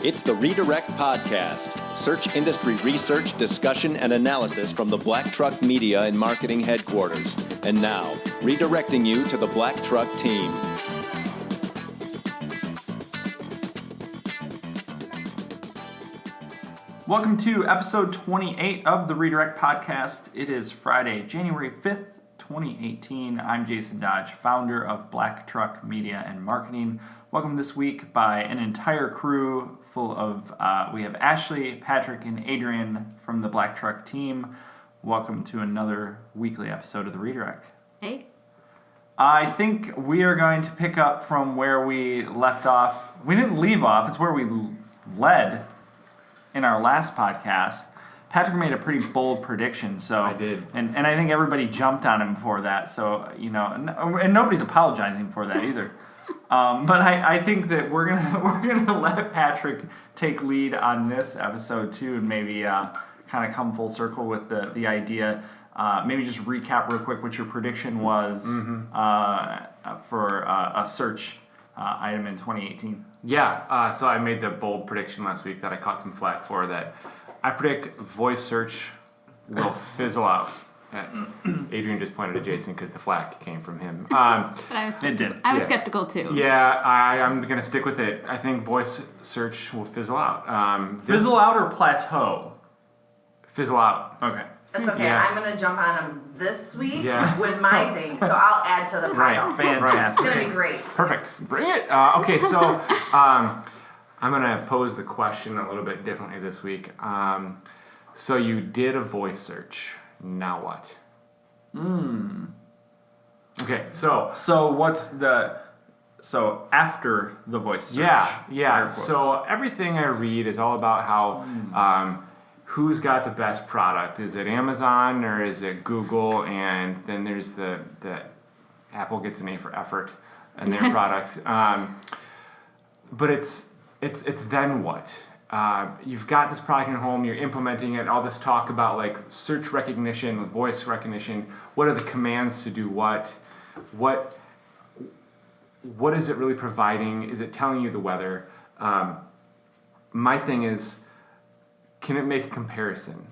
It's the Redirect Podcast, search industry research, discussion, and analysis from the Black Truck Media and Marketing Headquarters. And now, redirecting you to the Black Truck team. Welcome to episode 28 of the Redirect Podcast. It is Friday, January 5th, 2018. I'm Jason Dodge, founder of Black Truck Media and Marketing. Welcome this week by an entire crew full of, we have Ashley, Patrick, and Adrian from the Black Truck team. Welcome to another weekly episode of the Redirect. Hey. I think we are going to pick up from where we left off. We didn't leave off, it's where we led in our last podcast. Patrick made a pretty bold prediction, so I did, and I think everybody jumped on him for that. So and nobody's apologizing for that either. But I think that we're gonna let Patrick take lead on this episode too, and maybe kind of come full circle with the idea. Maybe just recap real quick what your prediction was for a search item in 2018. Yeah, so I made the bold prediction last week that I caught some flack for, that I predict voice search will fizzle out. Adrian just pointed to Jason because the flack came from him. But I was skeptical. I was skeptical too. Yeah, I'm going to stick with it. I think voice search will fizzle out. Fizzle out or plateau? Fizzle out. Okay. That's okay. Yeah. I'm going to jump on them this week Yeah. with my thing, so I'll add to the pile. Right. Fantastic. It's going to be great. Perfect. Bring it. Okay, so I'm going to pose the question a little bit differently this week. So you did a voice search. Now what? Okay, So what's so after the voice search? Yeah. So everything I read is all about how who's got the best product. Is it Amazon or is it Google? And then there's the Apple gets an A for effort in their product. But it's then what? You've got this product in your home, you're implementing it, all this talk about like search recognition, voice recognition, what are the commands to do what is it really providing? Is it telling you the weather? My thing is, can it make a comparison?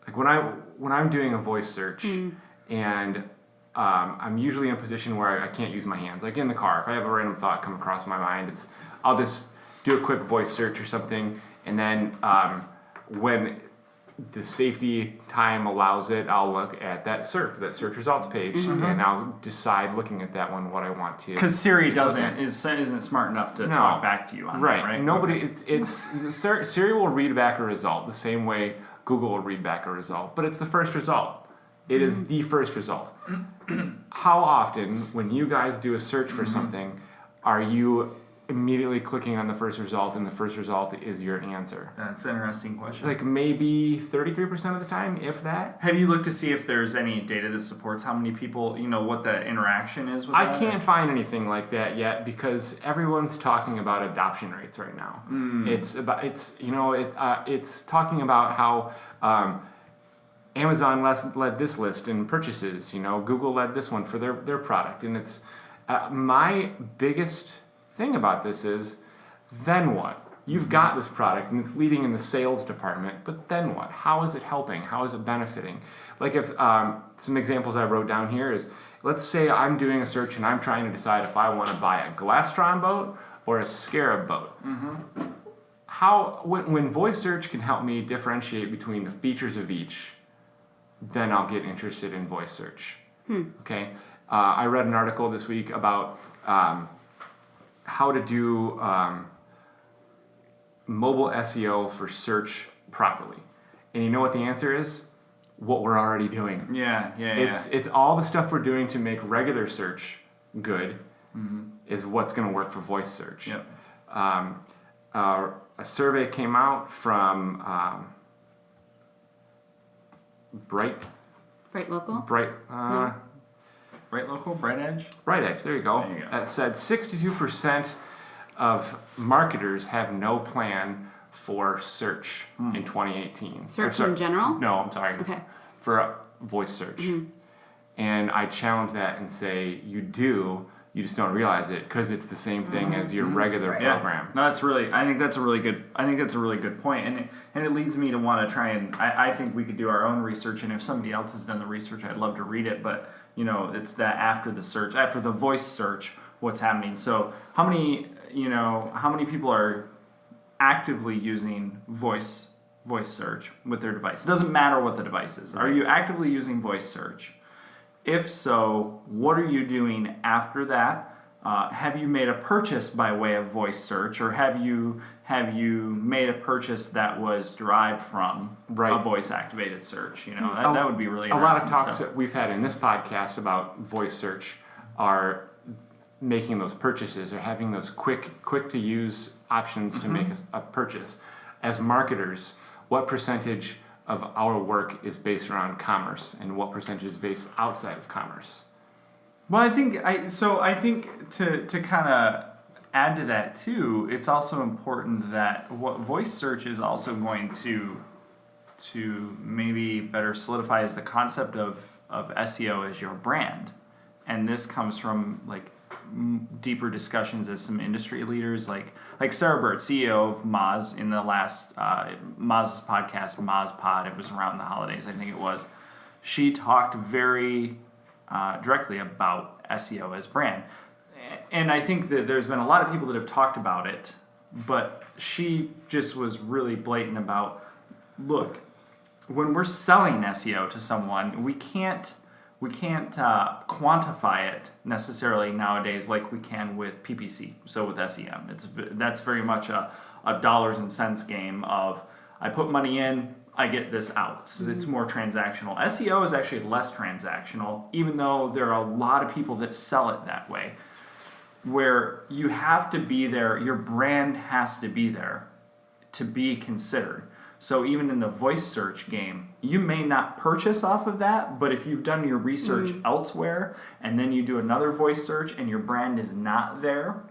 Like when I'm doing a voice search and I'm usually in a position where I can't use my hands, like in the car, if I have a random thought come across my mind, I'll just do a quick voice search or something, and then when the safety time allows it, I'll look at that search results page, and I'll decide, looking at that one, what I want to. Because Siri isn't smart enough to talk back to you on that, right? Nobody. Okay. Siri will read back a result the same way Google will read back a result, but it's the first result. It is the first result. How often, when you guys do a search for something, are you immediately clicking on the first result, and the first result is your answer? That's an interesting question. Like maybe 33% of the time, if that. Have you looked to see if there's any data that supports how many people, what the interaction is with I that? can't find anything like that yet because everyone's talking about adoption rates right now. It's talking about how Amazon led this list in purchases. Google led this one for their product, and it's my biggest thing about this is, then what? You've got this product and it's leading in the sales department, but then what? How is it helping? How is it benefiting? Like if some examples I wrote down here is, let's say I'm doing a search and I'm trying to decide if I want to buy a Glastron boat or a Scarab boat. When voice search can help me differentiate between the features of each, then I'll get interested in voice search. Okay. I read an article this week about how to do mobile SEO for search properly. And you know what the answer is? What we're already doing. Yeah. It's all the stuff we're doing to make regular search good is what's going to work for voice search. Yep. A survey came out from Bright Local? No. Bright Local? Bright Edge? Bright Edge, there you go. There you go. That said 62% of marketers have no plan for search in 2018. Search in general? No, I'm sorry. Okay. For voice search. And I challenge that and say, you do, You just don't realize it because it's the same thing as your regular Right. program. No, I think that's a really good point, and it leads me to want to try and I think we could do our own research, and if somebody else has done the research, I'd love to read it. But it's that after the voice search, what's happening. So how many people are actively using voice search with their device? It doesn't matter what the device is. Are you actively using voice search? If so, what are you doing after that? Have you made a purchase by way of voice search, or have you made a purchase that was derived from a voice activated search? That would be really a interesting. lot of talks that we've had in this podcast about voice search are making those purchases or having those quick to use options to make a purchase. As marketers, what percentage of our work is based around commerce, and what percentage is based outside of commerce? Well, I think to kind of add to that too, it's also important that what voice search is also going to maybe better solidify is the concept of SEO as your brand, and this comes from deeper discussions as some industry leaders like Sarah Bird, CEO of Moz, in the last Moz's podcast, Moz Pod. It was around the holidays, I think it was. She talked very directly about SEO as brand, and I think that there's been a lot of people that have talked about it, but she just was really blatant about, look, when we're selling SEO to someone, we can't quantify it necessarily nowadays like we can with PPC, so with SEM. That's very much a dollars and cents game of, I put money in, I get this out. So it's more transactional. SEO is actually less transactional, even though there are a lot of people that sell it that way, where you have to be there, your brand has to be there to be considered. So even in the voice search game, you may not purchase off of that, but if you've done your research elsewhere and then you do another voice search and your brand is not there,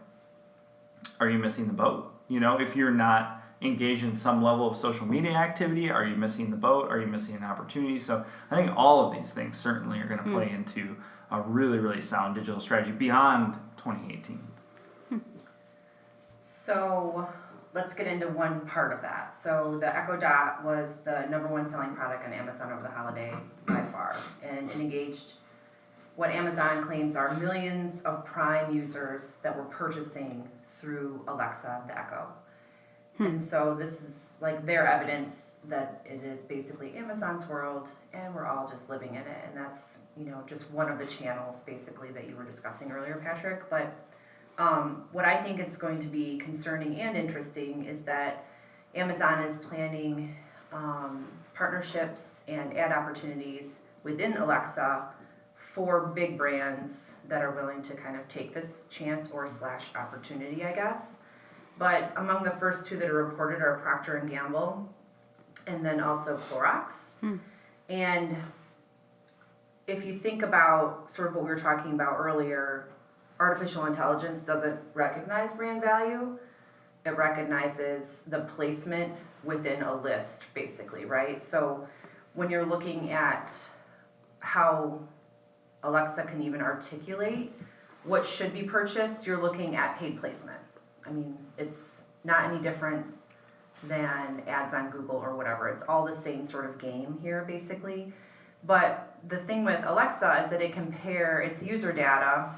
are you missing the boat? If you're not engaged in some level of social media activity, are you missing the boat? Are you missing an opportunity? So I think all of these things certainly are going to play into a really, really sound digital strategy beyond 2018. So let's get into one part of that. So the Echo Dot was the #1 selling product on Amazon over the holiday by far, and it engaged what Amazon claims are millions of Prime users that were purchasing through Alexa, the Echo. And so this is their evidence that it is basically Amazon's world, and we're all just living in it. And that's just one of the channels basically that you were discussing earlier, Patrick. But what I think is going to be concerning and interesting is that Amazon is planning partnerships and ad opportunities within Alexa for big brands that are willing to kind of take this chance or / opportunity, I guess. But among the first two that are reported are Procter & Gamble and then also Clorox. And if you think about sort of what we were talking about earlier, artificial intelligence doesn't recognize brand value. It recognizes the placement within a list, basically, right? So when you're looking at how Alexa can even articulate what should be purchased, you're looking at paid placement. I mean, it's not any different than ads on Google or whatever. It's all the same sort of game here, basically. But the thing with Alexa is that it compare its user data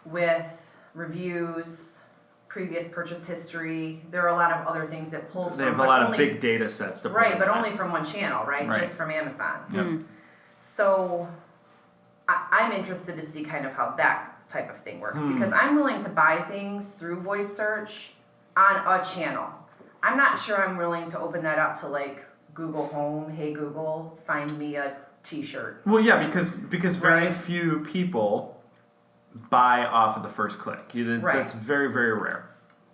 with reviews, previous purchase history. There are a lot of other things it pulls from. They have a lot of big data sets to pull. Right, but only from one channel, right? Just from Amazon. Yep. So I'm interested to see kind of how that type of thing works, because I'm willing to buy things through voice search on a channel. I'm not sure I'm willing to open that up to Google Home. Hey Google, find me a t-shirt. Well, yeah, because very few people buy off of the first click. That's very, very rare.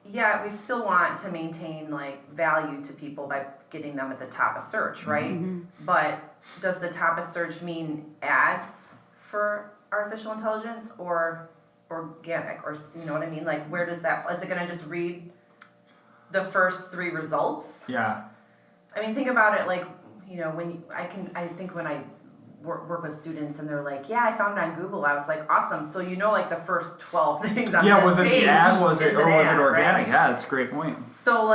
Yeah, we still want to maintain value to people by getting them at the top of search, right? But does the top of search mean ads for artificial intelligence or organic, or you know what I mean? Where does that, is it going to just read the first 3 results? Yeah. I mean, think about it when work with students and they're like, yeah, I found it on Google. I was like, awesome. So like the first 12 things on Yeah, this was it page the ad? Was it is or an was it ad, organic? right? Yeah, that's a great point. So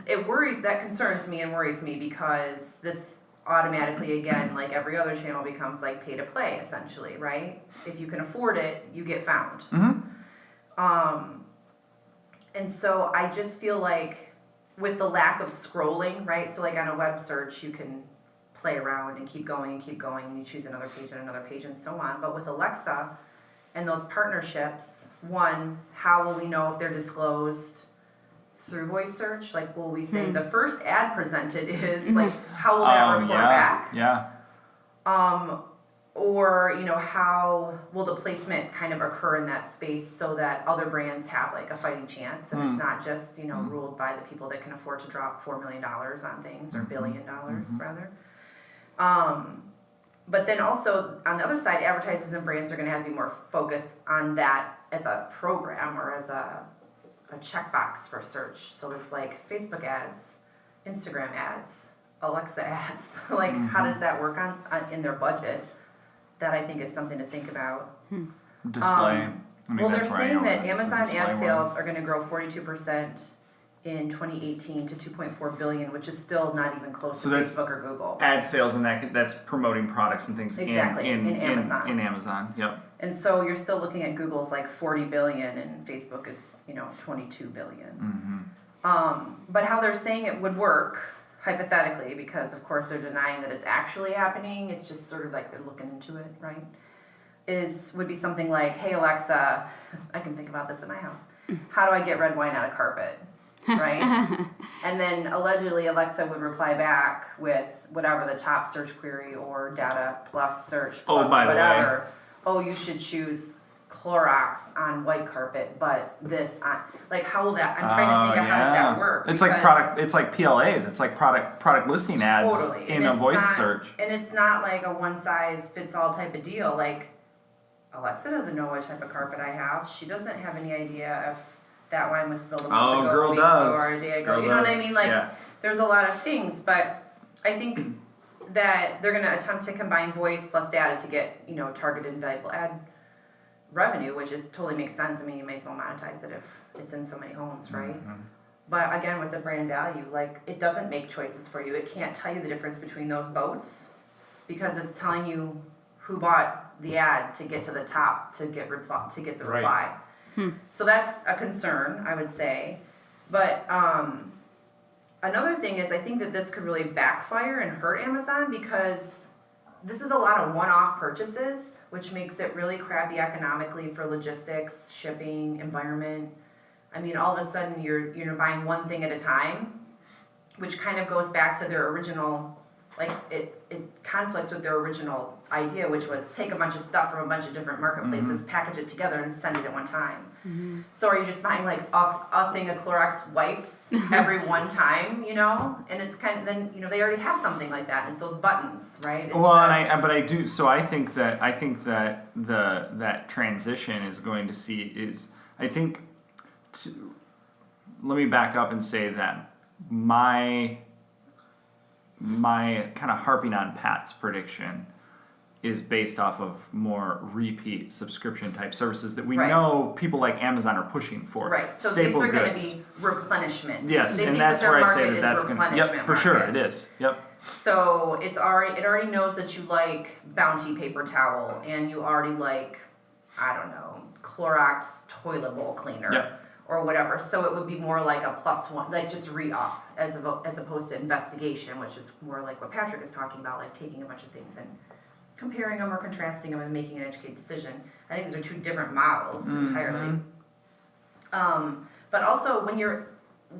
that concerns me and worries me because this automatically, again, like every other channel, becomes like pay to play essentially, right? If you can afford it, you get found. And so I just feel like with the lack of scrolling, right? So like on a web search, you can play around and keep going and you choose another page and so on. But with Alexa and those partnerships, one, how will we know if they're disclosed through voice search? Like, will we say the first ad presented is like, how will that report back? Yeah. Or, how will the placement kind of occur in that space so that other brands have like a fighting chance and it's not just, ruled by the people that can afford to drop $4 million on things or $1 billion rather. But then also on the other side, advertisers and brands are going to have to be more focused on that as a program or as a checkbox for search. So it's like Facebook ads, Instagram ads, Alexa ads. Like, how does that work on in their budget? That I think is something to think about. Display. They're saying that the Amazon display ad one. sales are going to grow 42% in 2018 to 2.4 billion, which is still not even close So to that's Facebook or Google. Ad sales and that's promoting products and things Exactly, in Amazon. In Amazon. Yep. And so you're still looking at Google's like 40 billion and Facebook is 22 billion. But how they're saying it would work hypothetically, because of course they're denying that it's actually happening, it's just sort of like they're looking into it, right? Would be something like, hey Alexa, I can think about this in my house. How do I get red wine on a carpet? Right? And then allegedly Alexa would reply back with whatever the top search query or data plus search plus by the way. whatever. Oh, you should choose Clorox on white carpet, but this on, like, how will that? I'm trying to think of how does that work? It's like product. It's like PLAs. It's like product listing ads Totally. in a voice search. And it's not like a one size fits all type of deal. Like, Alexa doesn't know what type of carpet I have. She doesn't have any idea if that wine was spilled a month ago, girl a week does. ago, or a day ago. Girl You know what I does. mean? Like, Yeah. there's a lot of things, but I think that they're going to attempt to combine voice plus data to get targeted and valuable ad revenue, which is totally makes sense. I mean, you may as well monetize it if it's in so many homes, right? But again, with the brand value, like, it doesn't make choices for you. It can't tell you the difference between those boats because it's telling you who bought the ad to get to the top to get the reply. So that's a concern, I would say. But another thing is, I think that this could really backfire and hurt Amazon because this is a lot of one-off purchases, which makes it really crappy economically for logistics, shipping, environment. I mean, all of a sudden you're buying one thing at a time, which kind of goes back to their original, like it conflicts with their original idea, which was take a bunch of stuff from a bunch of different marketplaces, package it together, and send it at one time. So are you just buying like a thing of Clorox wipes every one time, And it's kind of then they already have something like that. It's those buttons, right? It's I think that that transition is going to see let me back up and say that my kind of harping on Pat's prediction is based off of more repeat subscription type services that we know people like Amazon are pushing for. right. So Staple these are going goods. to be replenishment. Yes, They and think that's that where their I say market that is that's going to. replenishment Yep, for sure market. it is. Yep. So it already knows that you like Bounty paper towel and you already like, I don't know, Clorox toilet bowl cleaner. Yep. Or whatever, so it would be more like a plus one, like just re-up, as opposed to investigation, which is more like what Patrick is talking about, like taking a bunch of things and comparing them or contrasting them and making an educated decision. I think these are two different models entirely. But also, when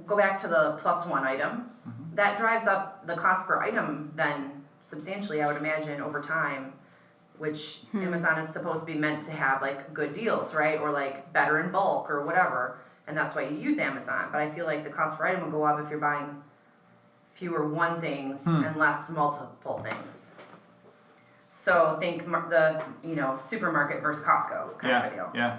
go back to the plus one item, that drives up the cost per item then substantially, I would imagine, over time, which Amazon is supposed to be meant to have like good deals, right? Or like better in bulk or whatever. And that's why you use Amazon. But I feel like the cost per item will go up if you're buying fewer one things and less multiple things. So think the supermarket versus Costco kind of a deal. Yeah.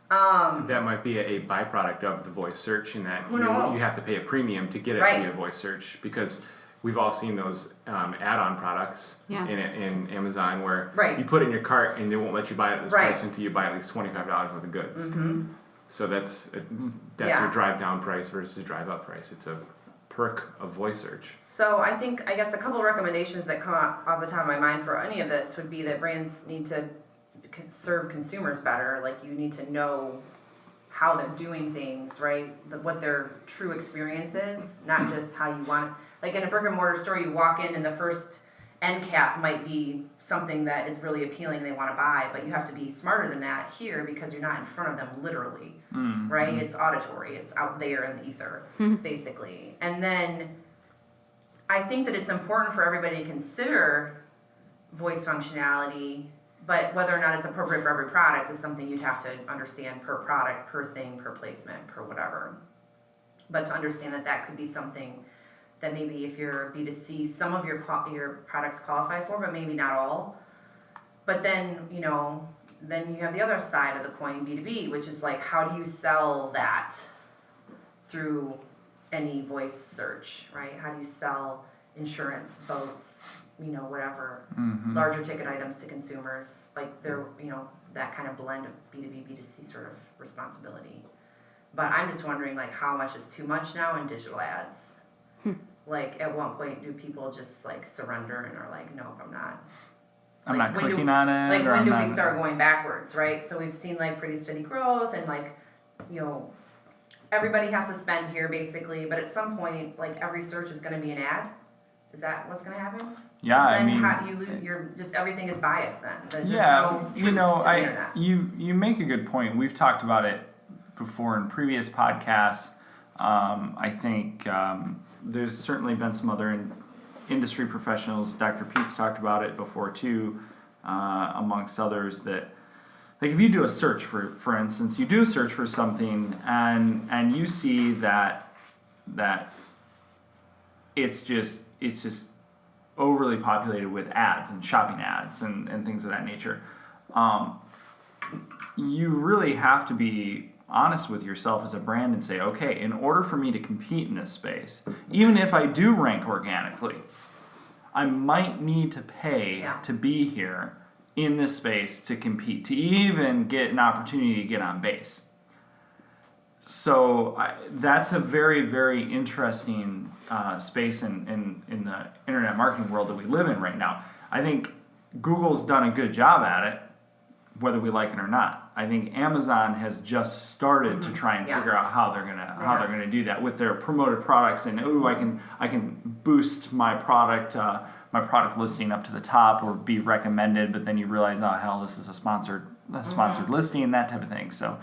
That might be a byproduct of the voice search in that Who knows? you have to pay a premium to get it Right. via voice search because we've all seen those add-on products Yeah. in Amazon where Right. you put it in your cart and they won't let you buy it at this Right. price until you buy at least $25 worth of goods. So that's Yeah. your drive down price versus drive up price. It's a perk of voice search. So I guess a couple of recommendations that come off the top of my mind for any of this would be that brands need to serve consumers better. Like, you need to know how they're doing things, right? What their true experience is, not just how you want it. Like in a brick and mortar store, you walk in and the first end cap might be something that is really appealing and they want to buy, but you have to be smarter than that here because you're not in front of them literally, right? It's auditory, it's out there in the ether, basically. And then I think that it's important for everybody to consider voice functionality, but whether or not it's appropriate for every product is something you'd have to understand per product, per thing, per placement, per whatever. But to understand that that could be something that maybe if you're B2C, some of your products qualify for, but maybe not all. But then, then you have the other side of the coin, B2B, which is like, how do you sell that through any voice search, right? How do you sell insurance, boats, whatever, larger ticket items to consumers? Like they're, that kind of blend of B2B, B2C sort of responsibility. But I'm just wondering, like, how much is too much now in digital ads? Like, at what point do people just, like, surrender and are like, nope, I'm not. I'm Like, not clicking on it. Like, or when I'm do not, we start going backwards, right? So we've seen, like, pretty steady growth and, like, everybody has to spend here, basically. But at some point, like, every search is going to be an ad. Is that what's going to happen? Yeah, 'Cause I then mean, how do you're just everything is biased then. There's yeah, no truth to the internet. you make a good point. We've talked about it before in previous podcasts. I think there's certainly been some other industry professionals. Dr. Pete's talked about it before too, amongst others. That like if you do a search for instance, you do a search for something and you see that it's just overly populated with ads and shopping ads and things of that nature. You really have to be honest with yourself as a brand and say, okay, in order for me to compete in this space, even if I do rank organically, I might need to pay to be here in this space to compete, to even get an opportunity to get on base. So that's a very, very interesting space in the internet marketing world that we live in right now. I think Google's done a good job at it, whether we like it or not. I think Amazon has just started to try and figure out how they're gonna do that with their promoted products and I can boost my product listing up to the top or be recommended, but then you realize, oh hell, this is a sponsored listing, that type of thing. So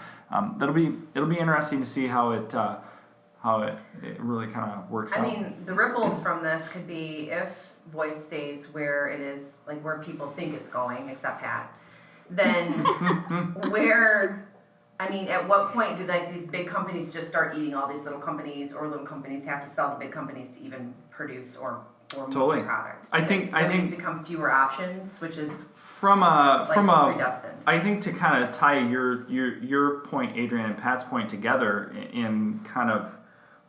it'll be interesting to see how it really kind of works out. I mean, the ripples from this could be if voice stays where it is, like where people think it's going, except Pat, then at what point do like these big companies just start eating all these little companies, or little companies have to sell to big companies to even produce or move the product? I think it's become fewer options, which is predestined. I think to kind of tie your point, Adrian, and Pat's point together in kind of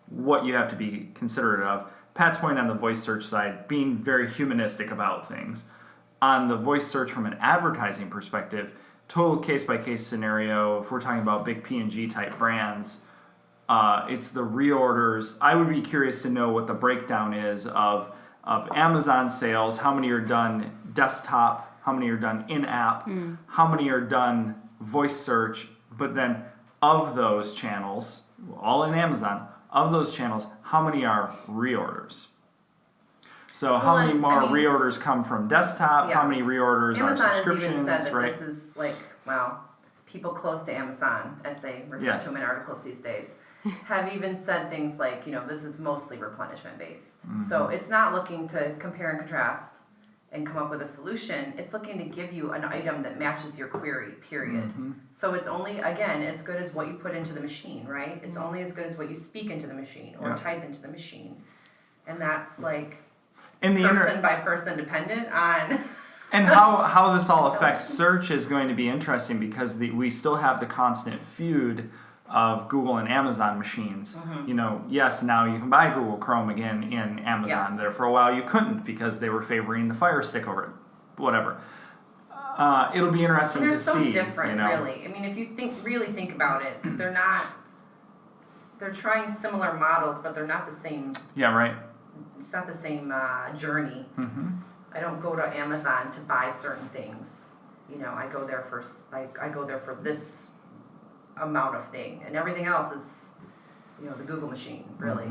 what you have to be considerate of. Pat's point on the voice search side, being very humanistic about things. On the voice search from an advertising perspective, total case-by-case scenario, if we're talking about big P&G type brands, it's the reorders. I would be curious to know what the breakdown is of Amazon sales, how many are done desktop, how many are done in-app, how many are done voice search, but then of those channels, all in Amazon, of those channels, how many are reorders? So how many more reorders come from desktop? Yeah. How many reorders are subscriptions? Amazon has even said that right? this is like, people close to Amazon, as they refer to them in articles these days, have even said things like, this is mostly replenishment based. Mm-hmm. So it's not looking to compare and contrast and come up with a solution. It's looking to give you an item that matches your query, period. Mm-hmm. So it's only, again, as good as what you put into the machine, right? It's only as good as what you speak into the machine or type into the machine. And that's like person by person dependent on... And how this all affects search is going to be interesting because we still have the constant feud of Google and Amazon machines. You know, yes, now you can buy Google Chrome again in Amazon. There for a while you couldn't because they were favoring the Fire Stick over it. Whatever. It'll be interesting They're to so see. different, you know? really. I mean, if you really think about it, they're not. They're trying similar models, but they're not the same. Yeah, right. It's not the same journey. I don't go to Amazon to buy certain things. You know, I go there for I go there for this amount of thing, and everything else is, you know, the Google machine, really.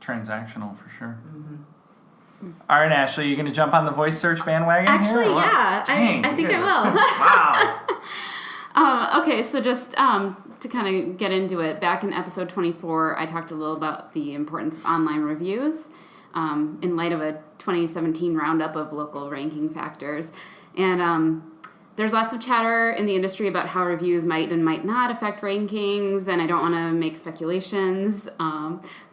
Transactional for sure. All right, Ashley, you going to jump on the voice search bandwagon? Actually, here, or what? yeah, Dang, I think you I guys- will. Wow. Okay, so just to kind of get into it, back in episode 24, I talked a little about the importance of online reviews in light of a 2017 roundup of local ranking factors. And there's lots of chatter in the industry about how reviews might and might not affect rankings, and I don't want to make speculations.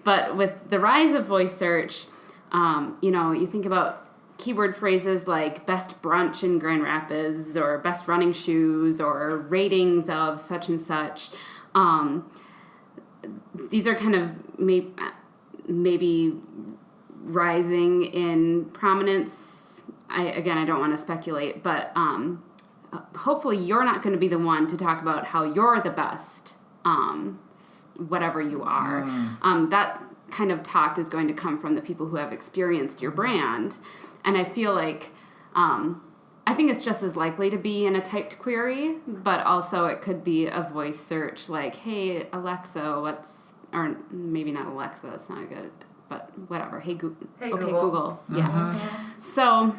But with the rise of voice search, you know, you think about keyword phrases like best brunch in Grand Rapids or best running shoes or ratings of such and such. These are kind of maybe rising in prominence. I don't want to speculate, but hopefully you're not going to be the one to talk about how you're the best, whatever you are. That kind of talk is going to come from the people who have experienced your brand. And I feel like, I think it's just as likely to be in a typed query, but also it could be a voice search like, hey, Alexa, or maybe not Alexa, that's not good, but whatever. Hey, Google. Hey, okay, Google. Google. Yeah. So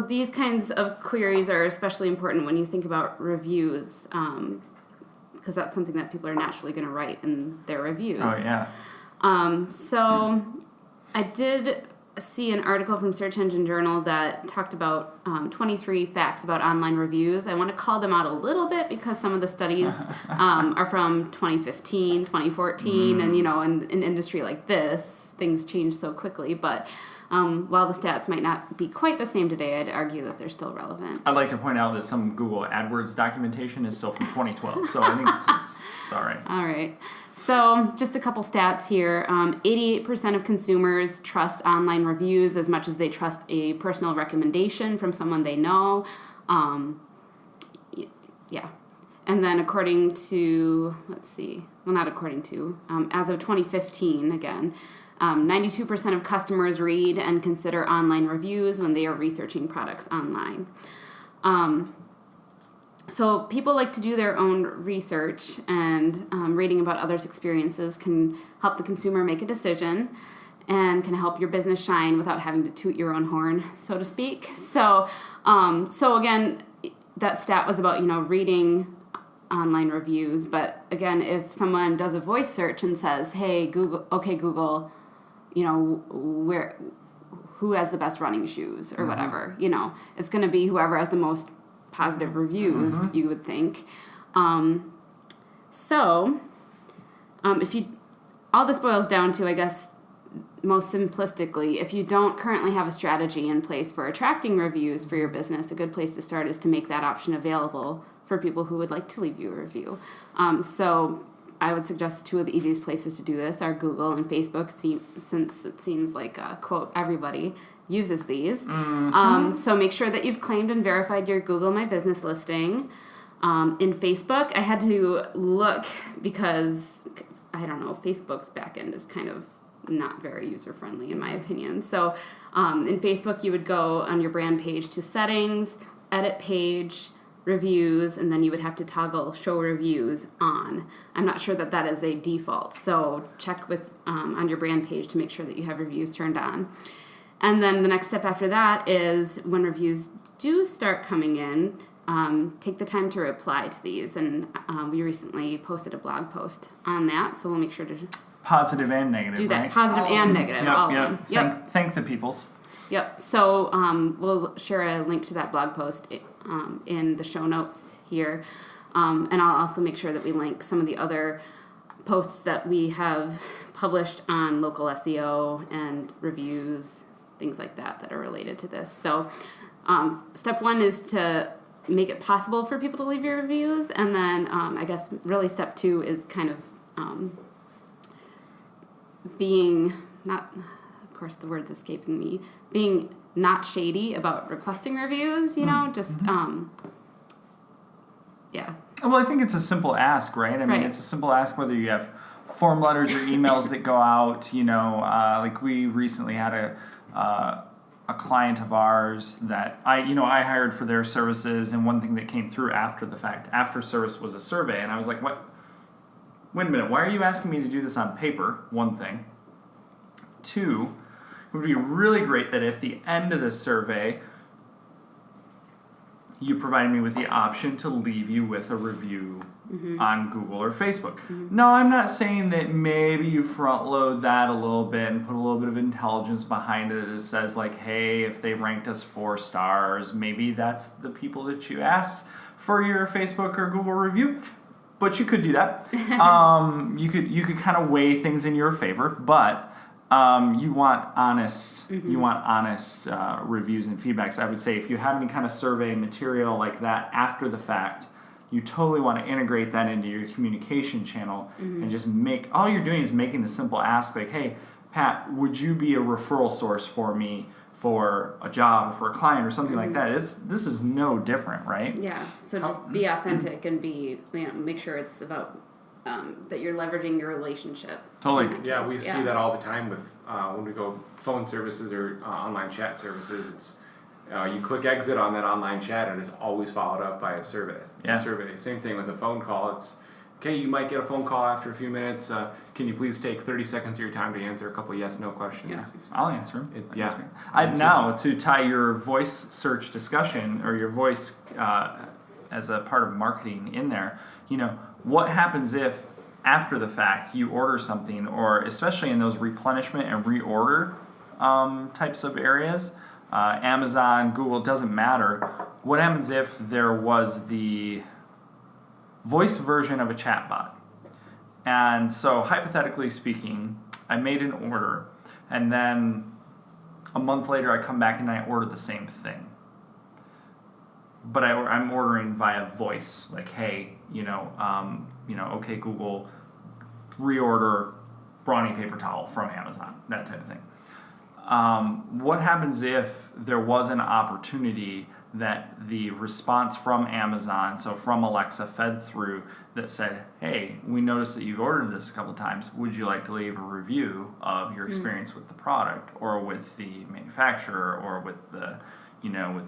these kinds of queries are especially important when you think about reviews, because that's something that people are naturally going to write in their reviews. Oh, yeah. So I did see an article from Search Engine Journal that talked about 23 facts about online reviews. I want to call them out a little bit because some of the studies are from 2015, 2014, and, you know, in an industry like this, things change so quickly. But while the stats might not be quite the same today, I'd argue that they're still relevant. I'd like to point out that some Google AdWords documentation is still from 2012, so I think it's all right. All right. So just a couple stats here. 88% of consumers trust online reviews as much as they trust a personal recommendation from someone they know. Yeah. And then according to, as of 2015, again, 92% of customers read and consider online reviews when they are researching products online. So people like to do their own research, and reading about others' experiences can help the consumer make a decision and can help your business shine without having to toot your own horn, so to speak. So again, that stat was about, you know, reading online reviews. But again, if someone does a voice search and says, hey, Google, you know, who has the best running shoes or whatever, you know, it's going to be whoever has the most positive reviews, you would think. All this boils down to, I guess, most simplistically, if you don't currently have a strategy in place for attracting reviews for your business, a good place to start is to make that option available for people who would like to leave you a review. So I would suggest two of the easiest places to do this are Google and Facebook, since it seems like, quote, everybody uses these. So make sure that you've claimed and verified your Google My Business listing. In Facebook, I had to look because, I don't know, Facebook's backend is kind of not very user-friendly in my opinion. So in Facebook, you would go on your brand page to settings, edit page, reviews, and then you would have to toggle show reviews on. I'm not sure that is a default, so check with on your brand page to make sure that you have reviews turned on. And then the next step after that is when reviews do start coming in, take the time to reply to these. And we recently posted a blog post on that, so we'll make sure to Positive and negative, do that. right? Positive and negative, all of them. Yep. Thank the peoples. Yep. So we'll share a link to that blog post in the show notes here. And I'll also make sure that we link some of the other posts that we have published on local SEO and reviews, things like that are related to this. So step one is to make it possible for people to leave your reviews. And then I guess really step 2 is kind of being not, of course the word's escaping me, being not shady about requesting reviews, you know, just, yeah. Well, I think it's a simple ask, right? I mean, it's a simple ask whether you have form letters or emails that go out, you know, like we recently had a client of ours that I hired for their services, and one thing that came through after the fact, after service, was a survey, and I was like, what? Wait a minute, why are you asking me to do this on paper? One thing. 2, it would be really great that if the end of the survey, you provided me with the option to leave you with a review on Google or Facebook. No, I'm not saying that maybe you front load that a little bit and put a little bit of intelligence behind it that says like, hey, if they ranked us 4 stars, maybe that's the people that you asked for your Facebook or Google review. But you could do that. You could kind of weigh things in your favor, but you want honest reviews and feedbacks. I would say if you have any kind of survey material like that after the fact, you totally want to integrate that into your communication channel and just all you're doing is making the simple ask like, hey, Pat, would you be a referral source for me for a job or for a client or something like that? This is no different, right? Yeah, so just be authentic and make sure it's about that you're leveraging your relationship. Totally. Yeah, we see that all the time with when we go phone services or online chat services. It's you click exit on that online chat and it's always followed up by a survey. Yeah. Same thing with a phone call. It's okay, you might get a phone call after a few minutes. Can you please take 30 seconds of your time to answer a couple yes/no questions? Yeah. I'll answer them. Now, to tie your voice search discussion or your voice as a part of marketing in there, you know, what happens if after the fact you order something, or especially in those replenishment and reorder types of areas, Amazon, Google, doesn't matter. What happens if there was the voice version of a chatbot? And so hypothetically speaking, I made an order, and then a month later I come back and I order the same thing. But I'm ordering via voice, like, hey, okay, Google, reorder Brawny paper towel from Amazon, that type of thing. What happens if there was an opportunity that the response from Amazon, so from Alexa, fed through that said, hey, we noticed that you've ordered this a couple times. Would you like to leave a review of your experience with the product or with the manufacturer or with the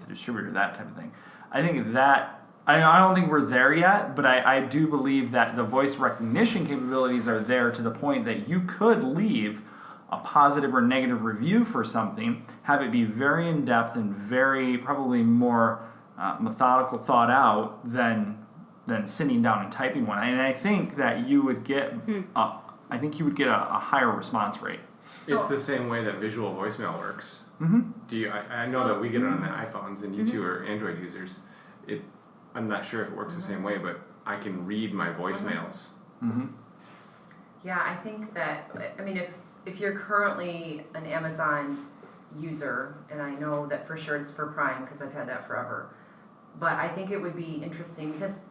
distributor, that type of thing? I think that, I don't think we're there yet, but I do believe that the voice recognition capabilities are there to the point that you could leave a positive or negative review for something, have it be very in-depth and very, probably more methodical, thought out than sitting down and typing one. And I think that you would get a higher response rate. So, it's the same way that visual voicemail works. I know that we get it on the iPhones, and you two are Android users. I'm not sure if it works the same way, but I can read my voicemails. Yeah, I think that, if you're currently an Amazon user, and I know that for sure it's for Prime because I've had that forever, but I think it would be interesting because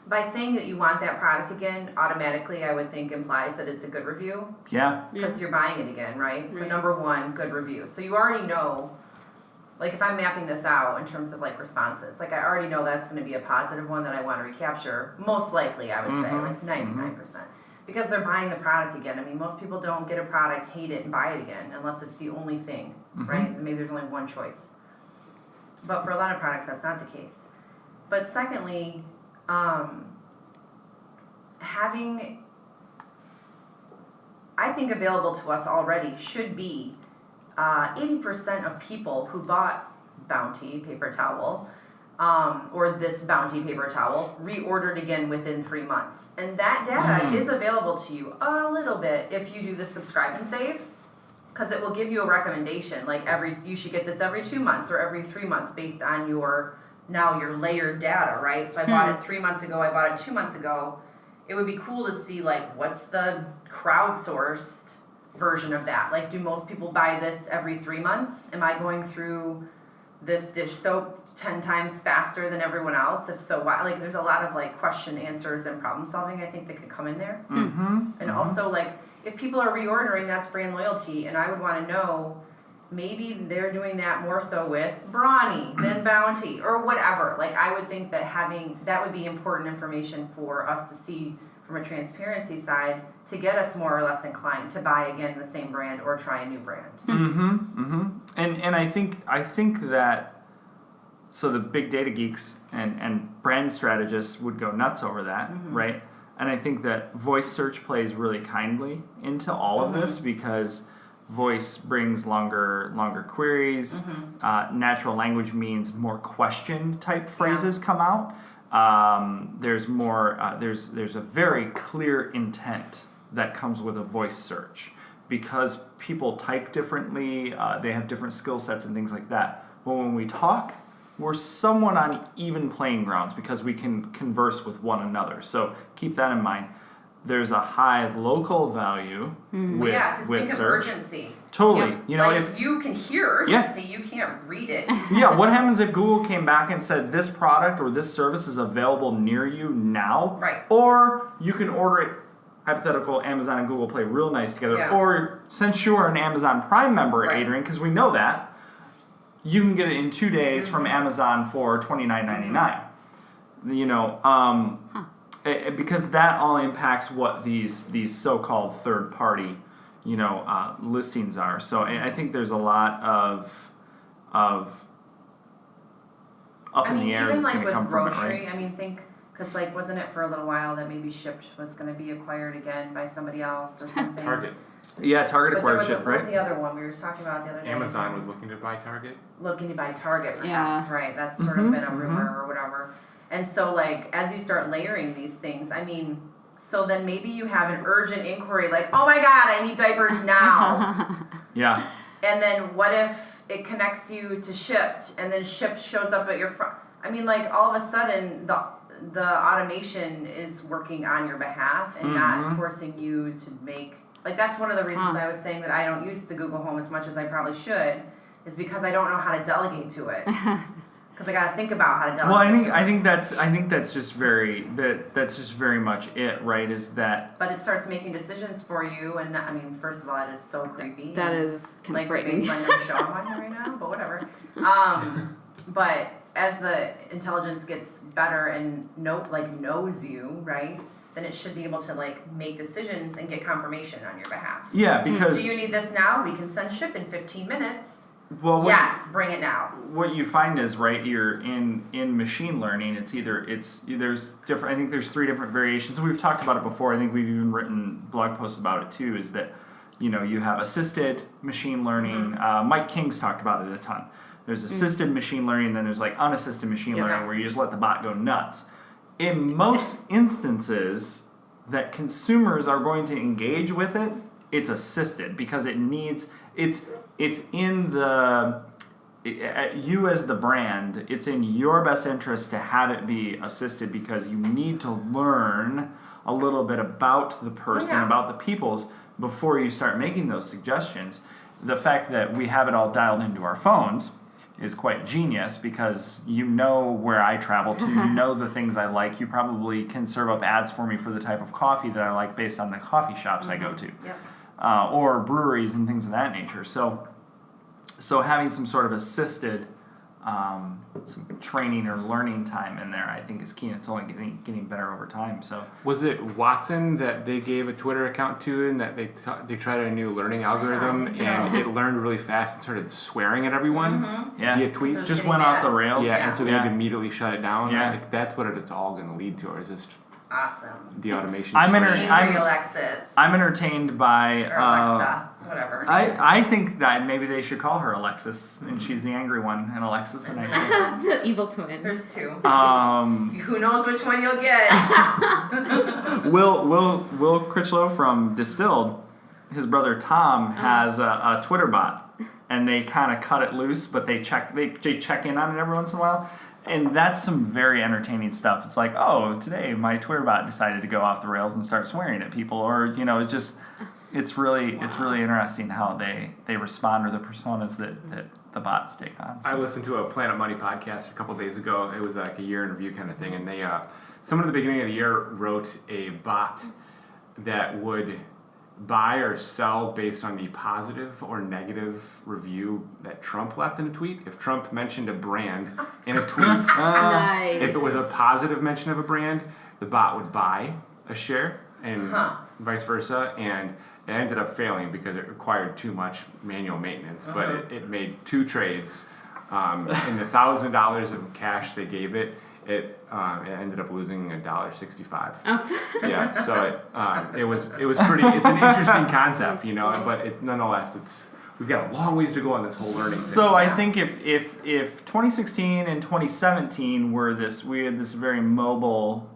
by saying that you want that product again, automatically I would think implies that it's a good review. Yeah. Because you're buying it again, right? So number one, good review. So you already know, like if I'm mapping this out in terms of like responses, like I already know that's going to be a positive one that I want to recapture. Most likely, I would say, like 99%. Because they're buying the product again. I mean, most people don't get a product, hate it, and buy it again unless it's the only thing, right? Maybe there's only one choice. But for a lot of products, that's not the case. But secondly, having, I think available to us already should be 80% of people who bought Bounty paper towel or this Bounty paper towel reordered again within 3 months. And that data is available to you a little bit if you do the subscribe and save, because it will give you a recommendation, like you should get this every 2 months or every 3 months based on your layered data, right? So I bought it 3 months ago, I bought it 2 months ago. It would be cool to see like what's the crowdsourced version of that. Like, do most people buy this every 3 months? Am I going through this dish soap 10 times faster than everyone else? If so, why? Like, there's a lot of like question answers and problem solving, I think, that could come in there. And also, like, if people are reordering, that's brand loyalty, and I would want to know, maybe they're doing that more so with Brawny than Bounty or whatever. Like, I would think that that would be important information for us to see from a transparency side to get us more or less inclined to buy again the same brand or try a new brand. And I think that, so the big data geeks and brand strategists would go nuts over that, right? And I think that voice search plays really kindly into all of this, because voice brings longer queries. Natural language means more question type phrases come out. There's more. There's a very clear intent that comes with a voice search, because people type differently. They have different skill sets and things like that. But when we talk, we're somewhat on even playing grounds because we can converse with one another. So keep that in mind. There's a high local value with because think search. of urgency. Totally. Yep. You know, like, if you can hear urgency, you can't read it. what happens if Google came back and said this product or this service is available near you now? Right. Or you can order it, hypothetical, Amazon and Google play real nice together. Yeah. Or since you are an Amazon Prime member, Right. Adrian, because we know that, you can get it in 2 days from Amazon for $29.99. You know, because that all impacts what these so-called third-party, you know, listings are. So I think there's a lot of up in the air even that's like going to with come from it, grocery, right? I mean, think, because like, wasn't it for a little while that maybe Shipt was going to be acquired again by somebody else or something? Target. Yeah, Target But acquired there Shipt, was what was right? the other one we were talking about the other day? Amazon was looking to buy Target. Looking to buy Target, perhaps, right? That's sort of been a rumor or whatever. And so, like, as you start layering these things, I mean, so then maybe you have an urgent inquiry, like, oh my God, I need diapers now. Yeah. And then what if it connects you to Shipt, and then Shipt shows up at your front? I mean, like, all of a sudden, the automation is working on your behalf and not forcing you to make... Like, that's one of the reasons I was saying that I don't use the Google Home as much as I probably should, is because I don't know how to delegate to it. Because I got to think about how to delegate. Well, I think that's just that's just very much it, right? Is that... But it starts making decisions for you, and I mean, first of all, it is so creepy. That is kind of frightening. Like, based on the show I'm watching right now, but whatever. But as the intelligence gets better and knows you, right? Then it should be able to like make decisions and get confirmation on your behalf. Yeah, because... Do you need this now? We can send Shipt in 15 minutes. Well, Yes, bring it now. What you find is, right, you're in machine learning, there's different, I think there's 3 different variations. We've talked about it before. I think we've even written blog posts about it too, is that, you know, you have assisted machine learning. Mike King's talked about it a ton. There's assisted machine learning, and then there's like unassisted machine learning where you just let the bot go nuts. In most instances that consumers are going to engage with it, it's assisted, because it needs, it's in the, you as the brand, it's in your best interest to have it be assisted, because you need to learn a little bit about the person, about the peoples, before you start making those suggestions. The fact that we have it all dialed into our phones is quite genius, because you know where I travel to, you know the things I like, you probably can serve up ads for me for the type of coffee that I like based on the coffee shops I go to. Yep. Or breweries and things of that nature. So having some sort of assisted some training or learning time in there, I think, is key, and it's only getting better over time. So was it Watson that they gave a Twitter account to, and that they tried a new learning algorithm, and it learned really fast and started swearing at everyone via tweets? So just went off the rails. Yeah, and so they had to immediately shut it down. Yeah. Like, that's what it's all going to lead to, or is this Awesome. the automation? Angry Alexis. I'm entertained by Or Alexa, whatever. I think that maybe they should call her Alexis, and she's the angry one, and Alexis the nice one. The evil twin. There's 2. Who knows which one you'll get? Will Critchlow from Distilled, his brother Tom, has a Twitter bot, and they kind of cut it loose, but they check in on it every once in a while. And that's some very entertaining stuff. It's like, oh, today my Twitter bot decided to go off the rails and start swearing at people, or, you know, it's really interesting how they respond, or the personas that the bots take on. So. I listened to a Planet Money podcast a couple days ago. It was like a year in review kind of thing, and they someone at the beginning of the year wrote a bot that would buy or sell based on the positive or negative review that Trump left in a tweet. If Trump mentioned a brand in a tweet, Nice. if it was a positive mention of a brand, the bot would buy a share, and vice versa. And it ended up failing because it required too much manual maintenance. But it made 2 trades. And the $1,000 of cash they gave it, it ended up losing $1.65. Yeah, so it was pretty. It's an interesting concept, you know, but nonetheless, we've got a long ways to go on this whole learning thing. So I think if 2016 and 2017 we had this very mobile,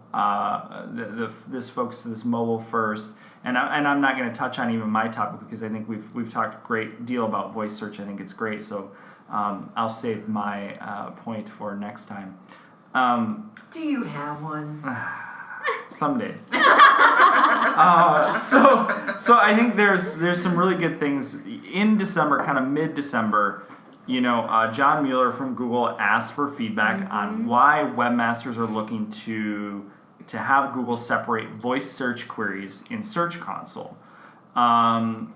this focus, this mobile first, and I'm not going to touch on even my topic because I think we've talked a great deal about voice search. I think it's great, so I'll save my point for next time. Do you have one? Some days. So I think there's some really good things in December, kind of mid-December. You know, John Mueller from Google asked for feedback on why webmasters are looking to have Google separate voice search queries in Search Console. And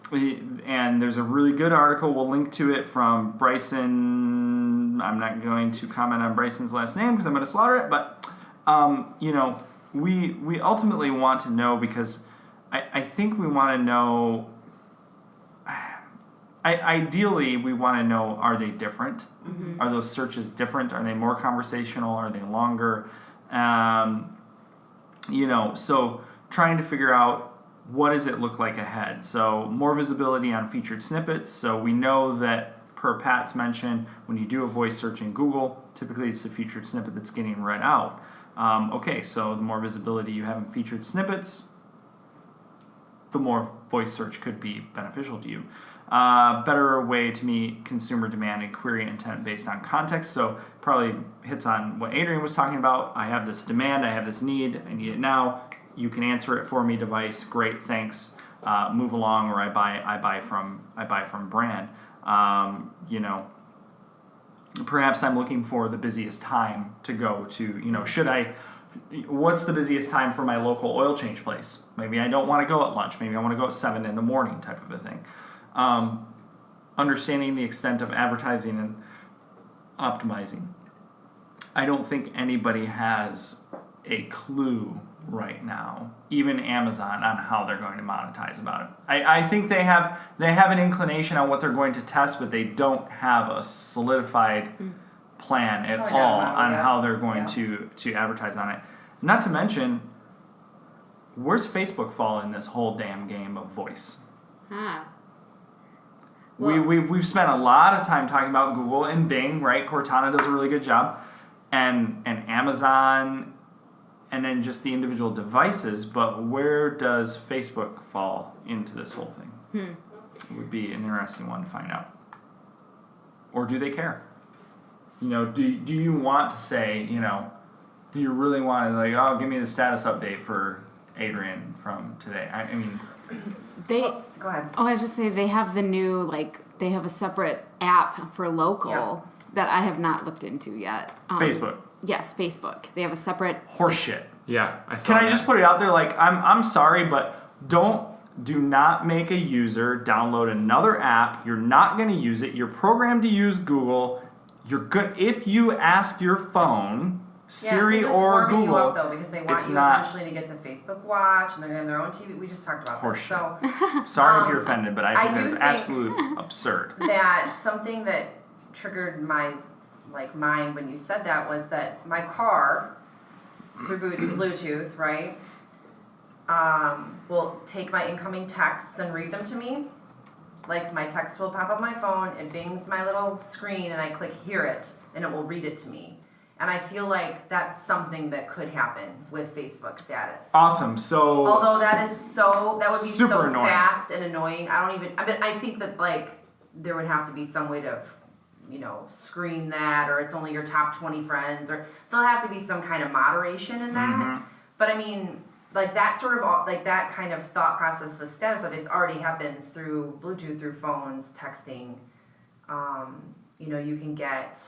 there's a really good article, we'll link to it, from Bryson. I'm not going to comment on Bryson's last name because I'm going to slaughter it, but you know, we ultimately want to know, because I think we want to know, ideally we want to know, are they different? Are those searches different? Are they more conversational? Are they longer? You know, so trying to figure out, what does it look like ahead? So more visibility on featured snippets. So we know that, per Pat's mention, when you do a voice search in Google, typically it's the featured snippet that's getting read out. Okay, so the more visibility you have in featured snippets, the more voice search could be beneficial to you. Better way to meet consumer demand and query intent based on context. So probably hits on what Adrian was talking about. I have this demand, I have this need, I need it now. You can answer it for me, device. Great, thanks. Move along, or I buy from brand. You know, perhaps I'm looking for the busiest time to go to. You know, what's the busiest time for my local oil change place? Maybe I don't want to go at lunch. Maybe I want to go at 7 in the morning, type of a thing. Understanding the extent of advertising and optimizing. I don't think anybody has a clue right now, even Amazon, on how they're going to monetize about it. I think they have an inclination on what they're going to test, but they don't have a solidified plan at all on how they're going to advertise on it. Not to mention, where's Facebook fall in this whole damn game of voice? Well, we've spent a lot of time talking about Google and Bing, right? Cortana does a really good job, and Amazon, and then just the individual devices, but where does Facebook fall into this whole thing? It would be an interesting one to find out. Or do they care? You know, do you want to say, you know, do you really want to, like, oh, give me the status update for Adrian from today? I mean... Go ahead. Oh, I was just saying, they have the new, like, they have a separate app for local that I have not looked into yet. Facebook. Yes, Facebook. They have a separate... Horseshit. Yeah, I saw Can that. I just put it out there? Like, I'm sorry, but do not make a user download another app. You're not going to use it. You're programmed to use Google. You're good if you ask your phone, Siri or Google. You up, though, because they want you eventually to get to Facebook Watch, and they're going to have their own TV. We just talked about this. So, sorry if you're offended, but I think that's absolute absurd. That something that triggered my mind when you said that was that my car, through Bluetooth, right, will take my incoming texts and read them to me. Like, my text will pop up my phone, it bings my little screen, and I click hear it, and it will read it to me. And I feel like that's something that could happen with Facebook status. Awesome. So, although that would be so annoying. Fast and annoying. I think that, like, there would have to be some way to, you know, screen that, or it's only your top 20 friends, or there'll have to be some kind of moderation in that. But I mean, like, that sort of, like, that kind of thought process with status updates already happens through Bluetooth, through phones, texting. you can get,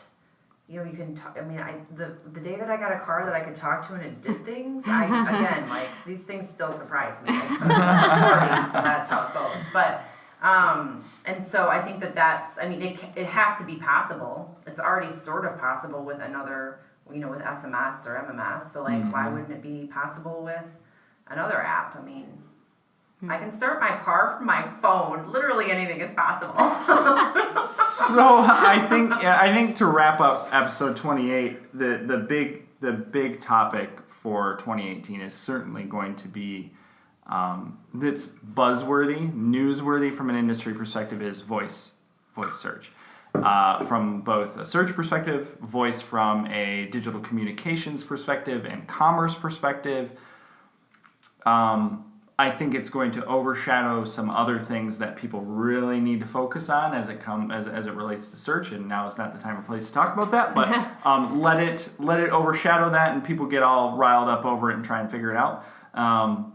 you can talk, the day that I got a car that I could talk to and it did things, again, like, these things still surprise me. So that's how it goes. But, and so I think that's, it has to be possible. It's already sort of possible with another, with SMS or MMS. So, like, why wouldn't it be possible with another app? I can start my car from my phone. Literally anything is possible. So I think to wrap up episode 28, the big topic for 2018 is certainly going to be that's buzzworthy, newsworthy from an industry perspective is voice search. From both a search perspective, voice from a digital communications perspective, and commerce perspective. I think it's going to overshadow some other things that people really need to focus on as it relates to search. And now is not the time or place to talk about that. But let it overshadow that, and people get all riled up over it and try and figure it out. And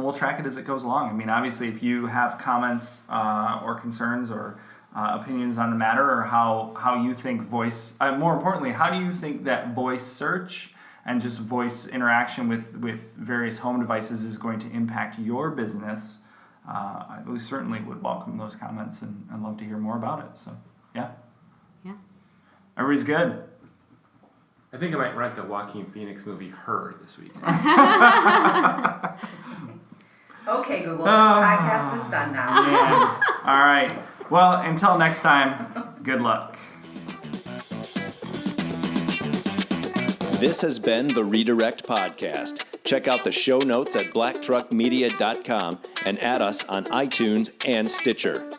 we'll track it as it goes along. Obviously, if you have comments or concerns or opinions on the matter, or how you think voice, more importantly, how do you think that voice search and just voice interaction with various home devices is going to impact your business, we certainly would welcome those comments and love to hear more about it. So, yeah. Everybody's good. I think I might rent the Joaquin Phoenix movie Her this weekend. Okay, Google, this podcast is done now. Yeah. All right. Well, until next time, good luck. This has been the Redirect Podcast. Check out the show notes at blacktruckmedia.com and add us on iTunes and Stitcher.